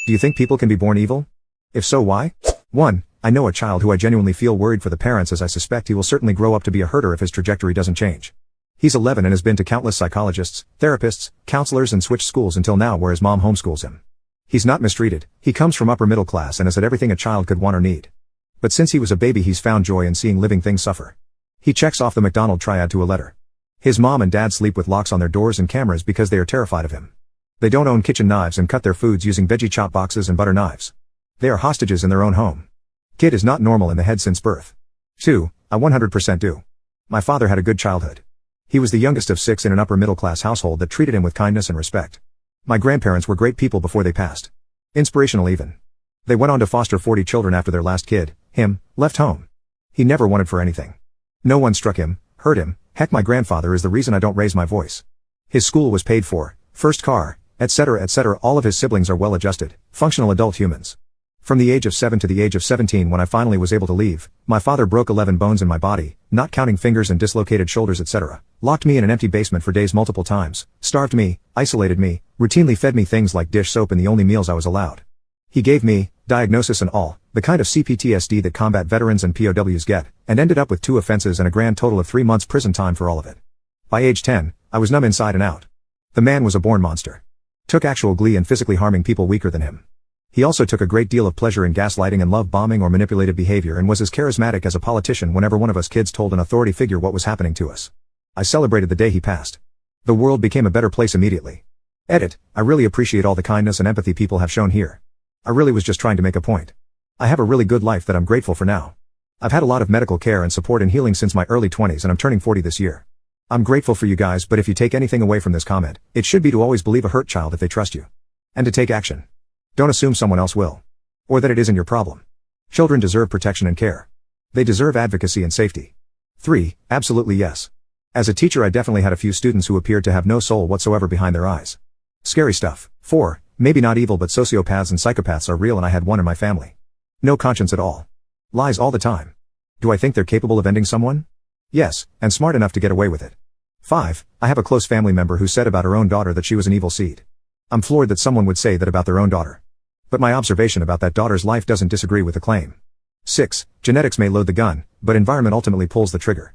Do you think people can be born evil? If so, why? 1. I know a child who I genuinely feel worried for the parents, as I suspect he will certainly grow up to be a herder if his trajectory doesn't change. He's 11 and has been to countless psychologists, therapists, counselors and switched schools until now, where his mom homeschools him. He's not mistreated, he comes from upper middle class and has had everything a child could want or need. But since he was a baby, he's found joy in seeing living things suffer. He checks off the McDonald triad to a letter. His mom and dad sleep with locks on their doors and cameras because they are terrified of him. They don't own kitchen knives and cut their foods using veggie chop boxes and butter knives. They are hostages in their own home. Kid is not normal in the head since birth. 2. I 100% do. My father had a good childhood. He was the youngest of 6 in an upper middle class household that treated him with kindness and respect. My grandparents were great people before they passed. Inspirational even. They went on to foster 40 children after their last kid, him, left home. He never wanted for anything. No one struck him, hurt him. Heck, my grandfather is the reason I don't raise my voice. His school was paid for, first car, etc. etc. All of his siblings are well-adjusted, functional adult humans. From the age of 7 to the age of 17, when I finally was able to leave, my father broke 11 bones in my body, not counting fingers and dislocated shoulders, etc. Locked me in an empty basement for days multiple times, starved me, isolated me, routinely fed me things like dish soap and the only meals I was allowed. He gave me, diagnosis and all, the kind of CPTSD that combat veterans and POWs get, and ended up with 2 offenses and a grand total of 3 months prison time for all of it. By age 10, I was numb inside and out. The man was a born monster. Took actual glee in physically harming people weaker than him. He also took a great deal of pleasure in gaslighting and love bombing or manipulative behavior, and was as charismatic as a politician whenever one of us kids told an authority figure what was happening to us. I celebrated the day he passed. The world became a better place immediately. Edit, I really appreciate all the kindness and empathy people have shown here. I really was just trying to make a point. I have a really good life that I'm grateful for now. I've had a lot of medical care and support and healing since my early 20s, and I'm turning 40 this year. I'm grateful for you guys, but if you take anything away from this comment, it should be to always believe a hurt child if they trust you. And to take action. Don't assume someone else will. Or that it isn't your problem. Children deserve protection and care. They deserve advocacy and safety. 3. Absolutely yes. As a teacher, I definitely had a few students who appeared to have no soul whatsoever behind their eyes. Scary stuff. 4. Maybe not evil, but sociopaths and psychopaths are real, and I had one in my family. No conscience at all. Lies all the time. Do I think they're capable of ending someone? Yes, and smart enough to get away with it. 5. I have a close family member who said about her own daughter that she was an evil seed. I'm floored that someone would say that about their own daughter. But my observation about that daughter's life doesn't disagree with the claim. 6. Genetics may load the gun, but environment ultimately pulls the trigger.